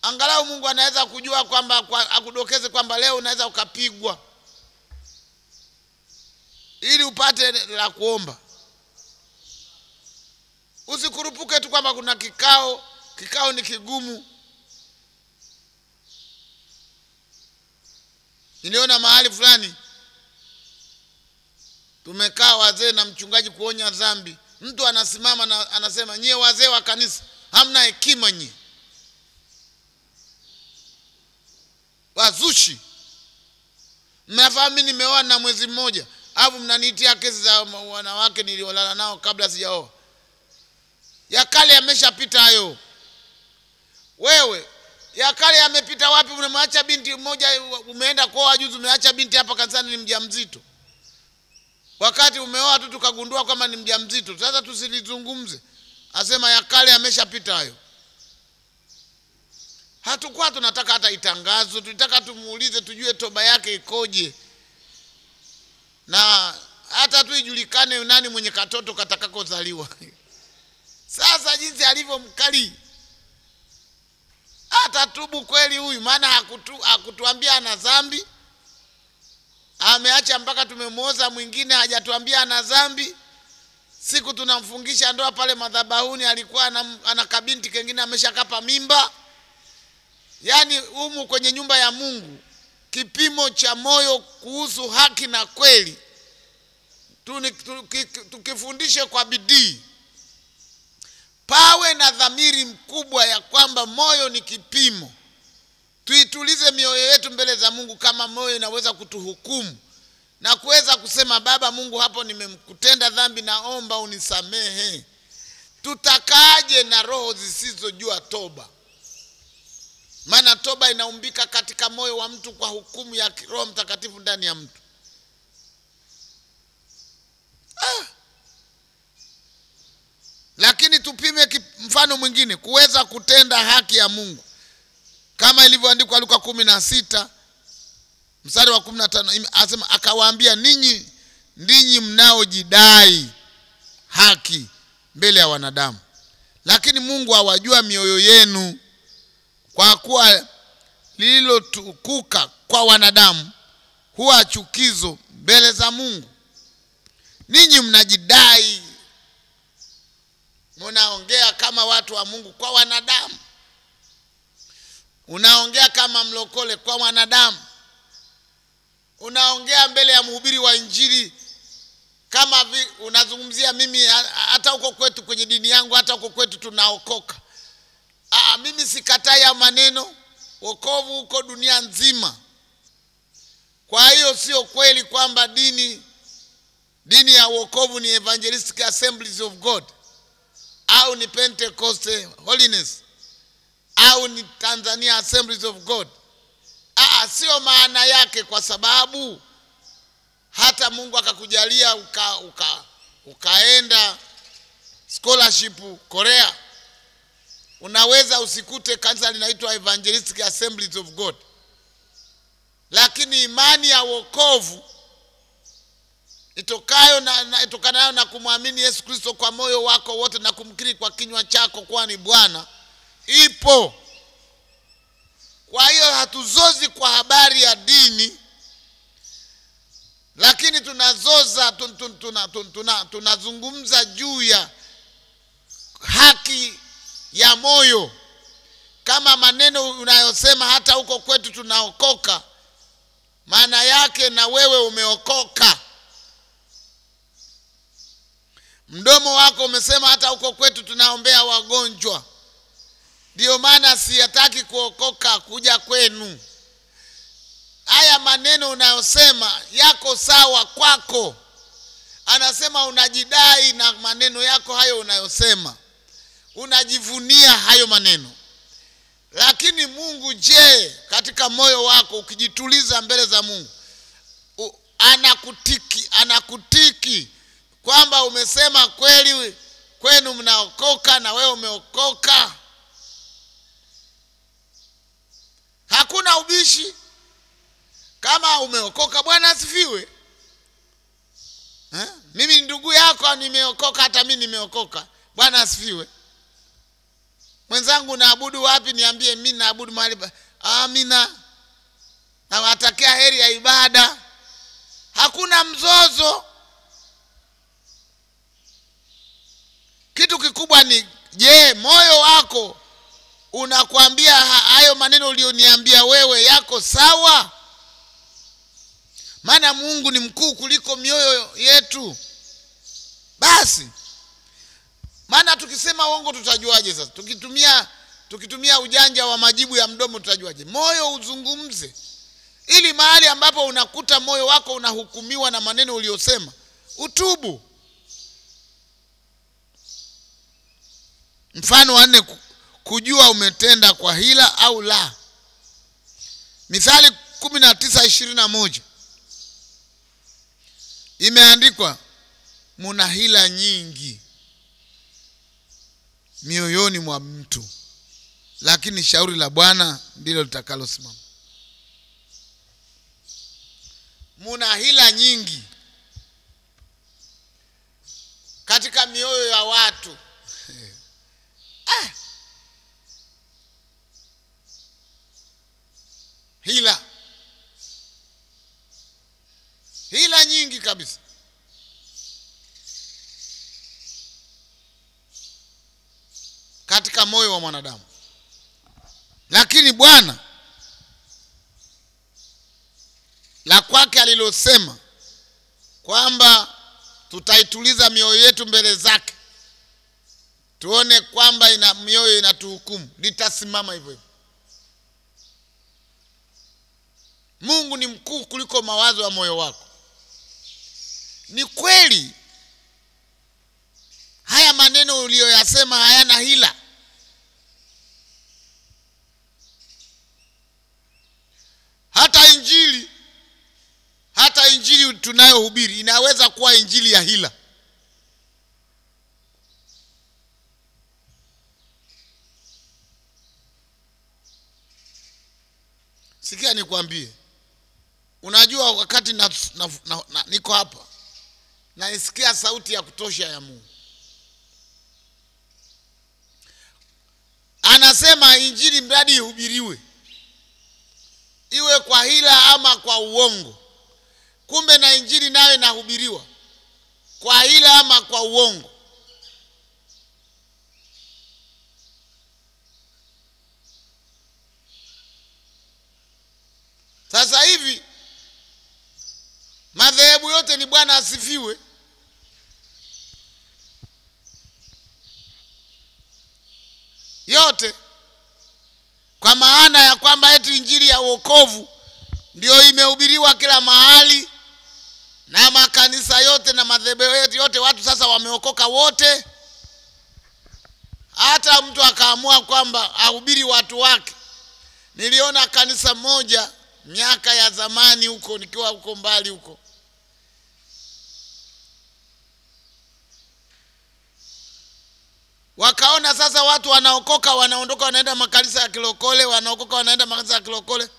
A: Angalau Mungu anaweza kujua kwamba akudokeze kwamba leo unaweza ukapigwa, ili upate la kuomba. Usikurupuke tu kwamba kuna kikao ni kigumu. Niliona mahali fulani tumekaa wazee na mchungaji kuonya dhambi. Mtu anasimama na anasema, nyie wazee wa kanisa hamna hekima nyie, wazushi. Mnafahamu mimi nimeoa na mwezi mmoja, alafu mnaniitia kesi za wanawake niliolala nao kabla sijaoa. Ya kale yameshapita hayo. Wewe ya kale yamepita wapi? Unamwacha binti mmoja, umeenda kuoa juzi, umeacha binti hapa kanisani ni mjamzito. Wakati umeoa tu tukagundua kama ni mjamzito. Sasa tusilizungumze. Asema ya kale yameshapita hayo. Hatukuwa tunataka hata itangazo, tulitaka tumuulize tujue toba yake ikoje. Na hata tu ijulikane nani mwenye katoto katakakozaliwa. Sasa jinsi alivyo mkali, atatubu kweli huyu? Maana hakutuambia ana dhambi. Ameacha mpaka tumemwoza mwingine hajatuambia ana dhambi. Siku tunamfungisha ndoa pale madhabahuni alikuwa ana kabinti kengine ameshakapa mimba. Yaani humu kwenye nyumba ya Mungu kipimo cha moyo kuhusu haki na kweli tukifundishe kwa bidii. Pawe na dhamiri mkubwa ya kwamba moyo ni kipimo. Tuitulize mioyo yetu mbele za Mungu kama moyo inaweza kutuhukumu na kuweza kusema, Baba Mungu, hapo nimekutenda dhambi, naomba unisamehe. Tutakaaje na roho zisizojua toba? Maana toba inaumbika katika moyo wa mtu kwa hukumu ya Roho Mtakatifu ndani ya mtu. Lakini tupime mfano mwingine kuweza kutenda haki ya Mungu. Kama ilivyoandikwa Luka 16 mstari wa 15, asema akawaambia, ninyi ndinyi mnaojidai haki mbele ya wanadamu, lakini Mungu awajua mioyo yenu, kwa kuwa lililotukuka kwa wanadamu huwa chukizo mbele za Mungu. Ninyi mnajidai, mnaongea kama watu wa Mungu kwa wanadamu. Unaongea kama mlokole kwa wanadamu. Unaongea mbele ya mhubiri wa Injili kama unazungumzia mimi, hata huko kwetu kwenye dini yangu, hata huko kwetu tunaokoka. Mimi sikatai ya maneno, wokovu huko dunia nzima. Kwa hiyo sio kweli kwamba dini ya wokovu ni Evangelistic Assemblies of God au ni Pentecostal Holiness. au ni Tanzania Assemblies of God. Sio maana yake, kwa sababu hata Mungu akakujalia ukaenda scholarship Korea, unaweza usikute kanisa linaitwa Evangelistic Assemblies of God, lakini imani ya wokovu itokanayo na kumwamini Yesu Kristo kwa moyo wako wote na kumkiri kwa kinywa chako kuwa ni Bwana ipo. Kwa hiyo hatuzozi kwa habari ya dini, lakini tunazungumza juu ya haki ya moyo. Kama maneno unayosema hata huko kwetu tunaokoka, maana yake na wewe umeokoka. Mdomo wako umesema hata huko kwetu tunaombea wagonjwa, ndio maana siyataki kuokoka kuja kwenu. Haya maneno unayosema yako sawa kwako. Anasema unajidai na maneno yako hayo unayosema, unajivunia hayo maneno. Lakini Mungu, je, katika moyo wako ukijituliza mbele za Mungu, anakutiki kwamba umesema kweli kwenu mnaokoka na wewe umeokoka? Hakuna ubishi. Kama umeokoka, Bwana asifiwe. Mimi ndugu yako nimeokoka, hata mimi nimeokoka. Bwana asifiwe. Mwenzangu naabudu wapi? Niambie, mimi naabudu mahali. Amina. Nawatakia heri ya ibada. Hakuna mzozo. Kitu kikubwa ni, je, moyo wako unakwambia hayo maneno ulioniambia wewe yako sawa? Maana Mungu ni mkuu kuliko mioyo yetu. Basi, maana tukisema uongo tutajuaje sasa? Tukitumia ujanja wa majibu ya mdomo tutajuaje? Moyo uzungumze, ili mahali ambapo unakuta moyo wako unahukumiwa na maneno uliyosema, utubu. Mfano wa 4, kujua umetenda kwa hila au la. Mithali 19:21 imeandikwa, muna hila nyingi mioyoni mwa mtu, lakini shauri la Bwana ndilo litakalosimama. Muna hila nyingi katika mioyo ya watu. Hila nyingi kabisa katika moyo wa mwanadamu. Lakini Bwana la kwake alilosema kwamba tutaituliza mioyo yetu mbele zake, tuone kwamba mioyo inatuhukumu, litasimama hivyo hivyo. Mungu ni mkuu kuliko mawazo ya moyo wako. Ni kweli haya maneno uliyoyasema hayana hila. Hata injili tunayohubiri inaweza kuwa injili ya hila. Sikia nikwambie, unajua wakati niko hapa naisikia sauti ya kutosha ya Mungu. Anasema injili mradi ihubiriwe, iwe kwa hila ama kwa uongo. Kumbe na injili nayo inahubiriwa kwa hila ama kwa uongo. Sasa hivi madhehebu yote ni Bwana asifiwe. Yote, kwa maana ya kwamba eti injili ya wokovu ndio imehubiriwa kila mahali na makanisa yote na madhehebu yote, watu sasa wameokoka wote. hata mtu akaamua kwamba ahubiri watu wake. Niliona kanisa moja miaka ya zamani huko, nikiwa huko mbali huko, wakaona sasa watu wanaokoka, wanaondoka wanaenda makanisa ya kilokole, wanaokoka wanaenda makanisa ya kilokole.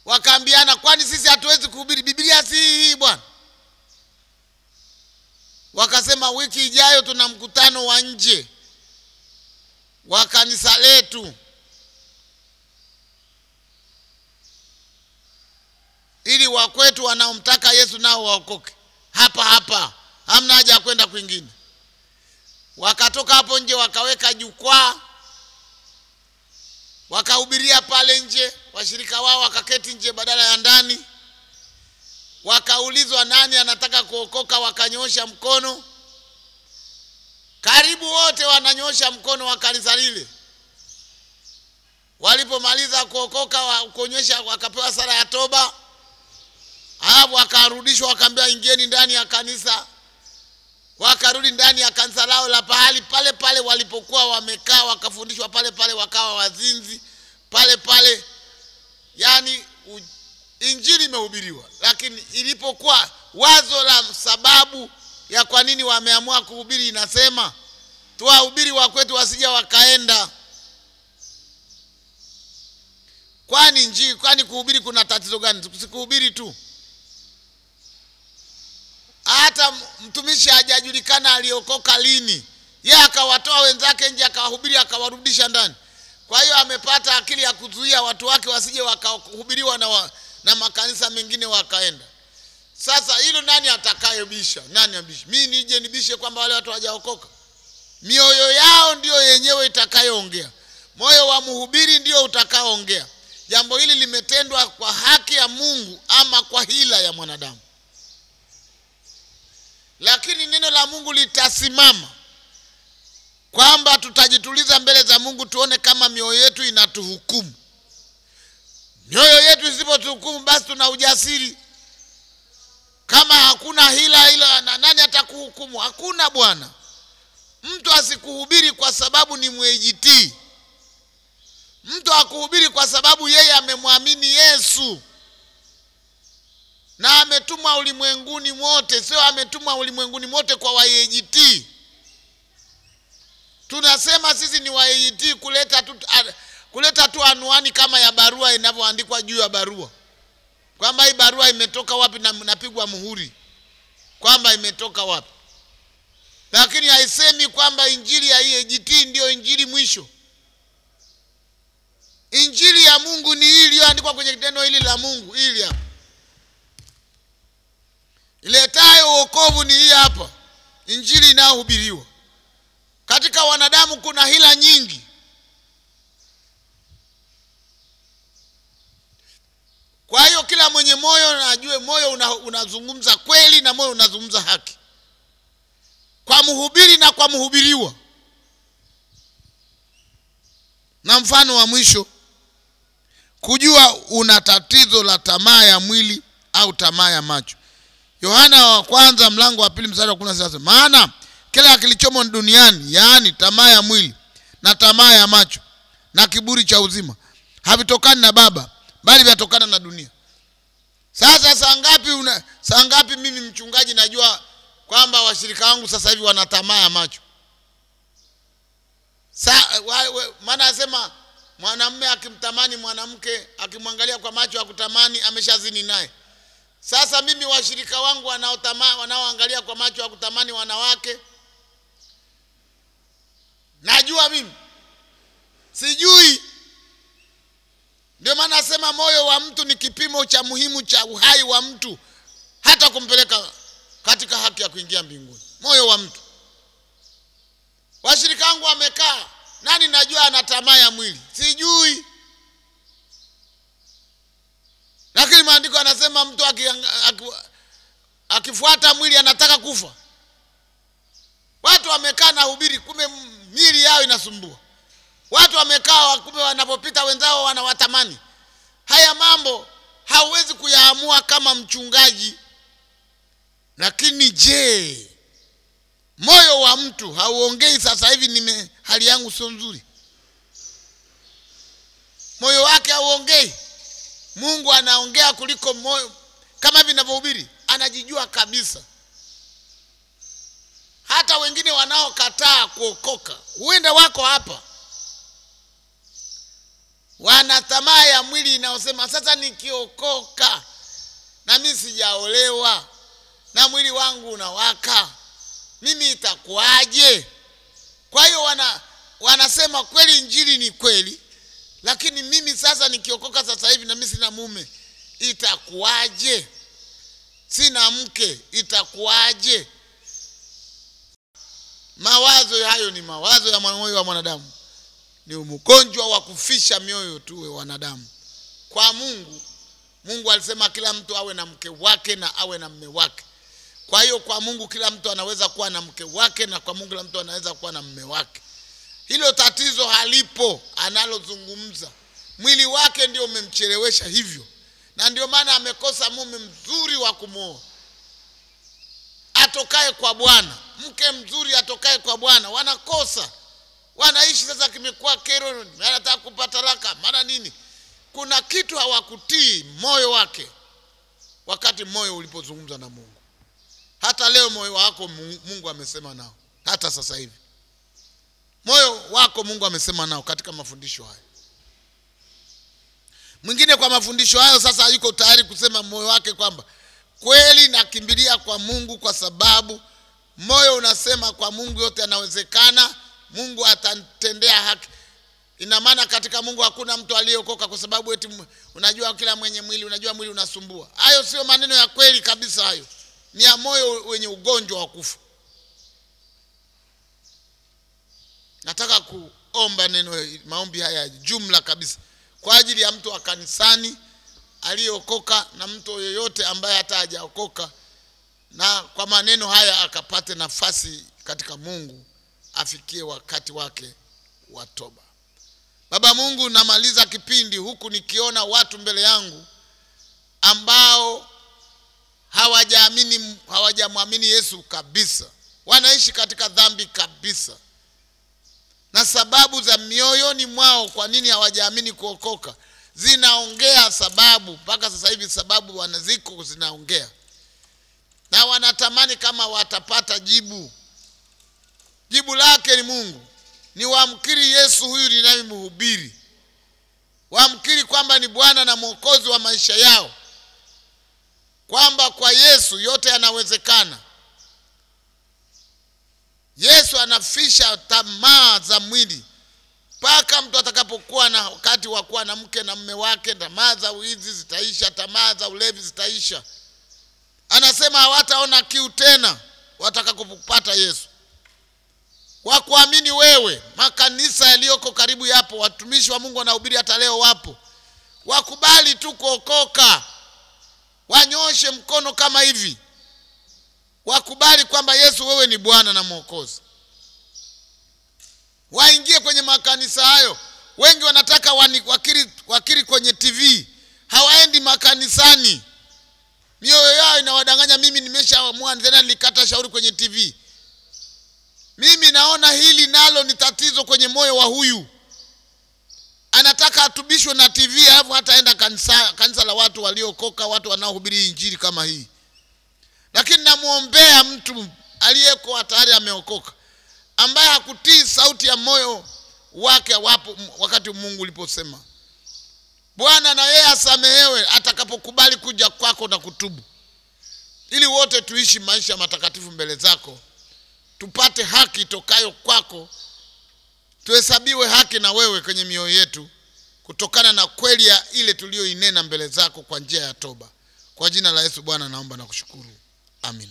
A: Wakaambiana, kwani sisi hatuwezi kuhubiri? Biblia si hii bwana. Wakasema wiki ijayo tuna mkutano wa nje wa kanisa letu, ili wakwetu wanaomtaka Yesu nao waokoke hapa hapa, hamna haja ya kwenda kwingine. Wakatoka hapo nje, wakaweka jukwaa, wakahubiria pale nje. Washirika wao wakaketi nje badala ya ndani. Wakaulizwa nani anataka kuokoka, wakanyosha mkono. Karibu wote wananyosha mkono wa kanisa lile. Walipomaliza kuokoka, kuonyesha, wakapewa sala ya toba. Hapo wakarudishwa, wakaambiwa ingieni ndani ya kanisa. Wakarudi ndani ya kanisa lao la pahali pale pale walipokuwa wamekaa, wakafundishwa pale pale, wakawa wazinzi pale pale. Yani injili imehubiriwa. Lakini ilipokuwa wazo la sababu ya kwa nini wameamua kuhubiri, inasema tuwahubiri wa kwetu wasija wakaenda. Kwani kuhubiri kuna tatizo gani? Kusikuhubiri tu. Hata mtumishi hajajulikana aliokoka lini, yeye akawatoa wenzake nje, akawahubiri, akawarudisha ndani. Kwa hiyo amepata akili ya kuzuia watu wake wasije wakahubiriwa na makanisa mengine wakaenda. Sasa hilo nani atakayebisha? Nani abishe? Mimi nije nibishe kwamba wale watu hawajaokoka? Mioyo yao ndio yenyewe itakayoongea. Moyo wa mhubiri ndio utakaoongea. Jambo hili limetendwa kwa haki ya Mungu ama kwa hila ya mwanadamu. Lakini neno la Mungu litasimama kwamba tutajituliza mbele za Mungu, tuone kama mioyo yetu inatuhukumu. Mioyo yetu isipotuhukumu, basi tuna ujasiri. Kama hakuna hila, nani atakuhukumu? Hakuna bwana. Mtu asikuhubiri kwa sababu ni mwejitii. Mtu akuhubiri kwa sababu yeye amemwamini Yesu na ametumwa ulimwenguni mote. Sio ametumwa ulimwenguni mote kwa wayejitii. Tunasema sisi ni wayejitii kuleta tu anwani kama ya barua inavyoandikwa juu ya barua, kwamba hii barua imetoka wapi na napigwa muhuri kwamba imetoka wapi. Lakini haisemi kwamba injili ya yejitii ndio injili mwisho. Injili ya Mungu ni hii iliyoandikwa kwenye neno hili la Mungu, hili hapa. Iletayo wokovu ni hii hapa, injili inayohubiriwa. Katika wanadamu kuna hila nyingi. Kwa hiyo kila mwenye moyo na ajue moyo unazungumza kweli na moyo unazungumza haki, kwa mhubiri na kwa mhubiriwa. Na mfano wa mwisho, kujua una tatizo la tamaa ya mwili au tamaa ya macho. Yohana wa kwanza mlango wa 2 mstari wa 10 maana kila kilichomo duniani, yaani tamaa ya mwili na tamaa ya macho na kiburi cha uzima, havitokani na Baba, bali vinatokana na dunia. Sasa saa ngapi mimi mchungaji najua kwamba washirika wangu sasa hivi wana tamaa ya macho? Maana anasema mwanamume akimtamani mwanamke, akimwangalia kwa macho ya kutamani, ameshazini naye. Sasa mimi washirika wangu wanaoangalia kwa macho ya kutamani wanawake, najua mimi? Sijui. Ndio maana nasema moyo wa mtu ni kipimo cha muhimu cha uhai wa mtu, hata kumpeleka katika haki ya kuingia mbinguni. Moyo wa mtu. Washirika wangu wamekaa, nani najua ana tamaa ya mwili? Sijui. Lakini maandiko yanasema mtu akifuata mwili anataka kufa. Watu wamekaa na hubiri, kumbe miili yao inasumbua. Watu wamekaa, kumbe wanapopita wenzao wanawatamani. Haya mambo hauwezi kuyaamua kama mchungaji. Lakini je, Moyo wa mtu hauongei sasa hivi hali yangu sio nzuri. Moyo wake hauongei. Mungu anaongea kuliko moyo. Kama vinavyohubiri, anajijua kabisa. Hata wengine wanaokataa kuokoka, huenda wako hapa, wana tamaa ya mwili inaosema sasa nikiokoka na mimi sijaolewa na mwili wangu unawaka, mimi itakuaje? Kwa hiyo wanasema kweli injili ni kweli, lakini mimi sasa nikiokoka sasa hivi na mimi sina mume, itakuaje? Sina mke, itakuaje? Mawazo hayo ni mawazo ya moyo wa mwanadamu. Ni ugonjwa wa kufisha mioyo tu wanadamu. Kwa Mungu alisema kila mtu awe na mke wake na awe na mume wake. Kwa hiyo kwa Mungu kila mtu anaweza kuwa na mke wake, na kwa Mungu kila mtu anaweza kuwa na mume wake. Hilo tatizo halipo analozungumza. Mwili wake ndio umemchelewesha hivyo. Na ndio maana amekosa mume mzuri wa kumwoa, atokae kwa Bwana. Mke mzuri atokae kwa Bwana, wanakosa. Wanaishi sasa kimekuwa kero, anataka kupata talaka, mara nini? Kuna kitu hawakutii moyo wake wakati moyo ulipozungumza na Mungu. Hata leo moyo wako Mungu amesema nao. Hata sasa hivi moyo wako Mungu amesema nao katika mafundisho haya. Mwingine kwa mafundisho hayo sasa yuko tayari kusema moyo wake kwamba kweli nakimbilia kwa Mungu, kwa sababu moyo unasema kwa Mungu yote yanawezekana, Mungu atatendea haki. Ina maana katika Mungu hakuna mtu aliyeokoka kwa sababu eti unajua kila mwenye mwili, unajua mwili unasumbua. Hayo sio maneno ya kweli kabisa, hayo ni ya moyo wenye ugonjwa wa kufa. Nataka kuomba maombi haya jumla kabisa kwa ajili ya mtu wa kanisani aliyeokoka na mtu yeyote ambaye hata hajaokoka, na kwa maneno haya akapate nafasi katika Mungu, afikie wakati wake wa toba. Baba Mungu, namaliza kipindi huku nikiona watu mbele yangu ambao hawajamwamini Yesu kabisa. Wanaishi katika dhambi kabisa. Na sababu za mioyoni mwao kwa nini hawajaamini kuokoka zinaongea sababu, mpaka sasa hivi sababu wanaziko zinaongea. Na wanatamani kama watapata jibu. Jibu lake ni Mungu. Ni wamkiri Yesu huyu ninayemhubiri. Wamkiri kwamba ni Bwana na Mwokozi wa maisha yao. Kwamba kwa Yesu yote yanawezekana. Yesu anafisha tamaa za mwili. Mpaka mtu atakapokuwa na wakati wa kuwa na mke na mume wake, tamaa za wizi zitaisha, tamaa za ulevi zitaisha. Anasema hawataona kiu tena watakapopata Yesu. Wakuamini wewe, makanisa yaliyoko karibu yapo, watumishi wa Mungu wanahubiri hata leo wapo. Wakubali tu kuokoka. Wanyoshe mkono kama hivi. Wakubali kwamba Yesu wewe ni Bwana na Mwokozi. Waingie kwenye makanisa hayo. Wengi wanataka wakiri kwenye TV. Hawaendi makanisani. Mioyo yao inawadanganya, mimi nimeshaamua tena nilikata shauri kwenye TV. Mimi naona hili nalo ni tatizo kwenye moyo wa huyu. Anataka atubishwe na TV, alafu hataenda kanisa la watu waliokoka, watu wanaohubiri injili kama hii. Lakini namuombea mtu aliyeko tayari ameokoka, ambaye hakutii sauti ya moyo wake wakati Mungu uliposema. Bwana na yeye asamehewe atakapokubali kuja kwako na kutubu. Ili wote tuishi maisha matakatifu mbele zako. Tupate haki tokayo kwako. Tuhesabiwe haki na wewe kwenye mioyo yetu, kutokana na kweli ya ile tulioinena mbele zako kwa njia ya toba. Kwa jina la Yesu Bwana naomba na kushukuru. Amen.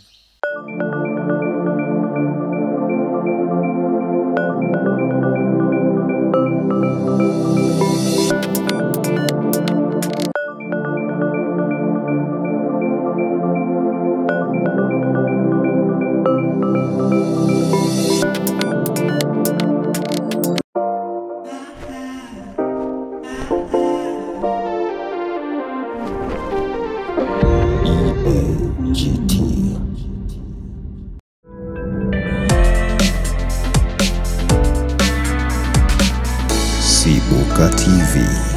B: Sibuka TV.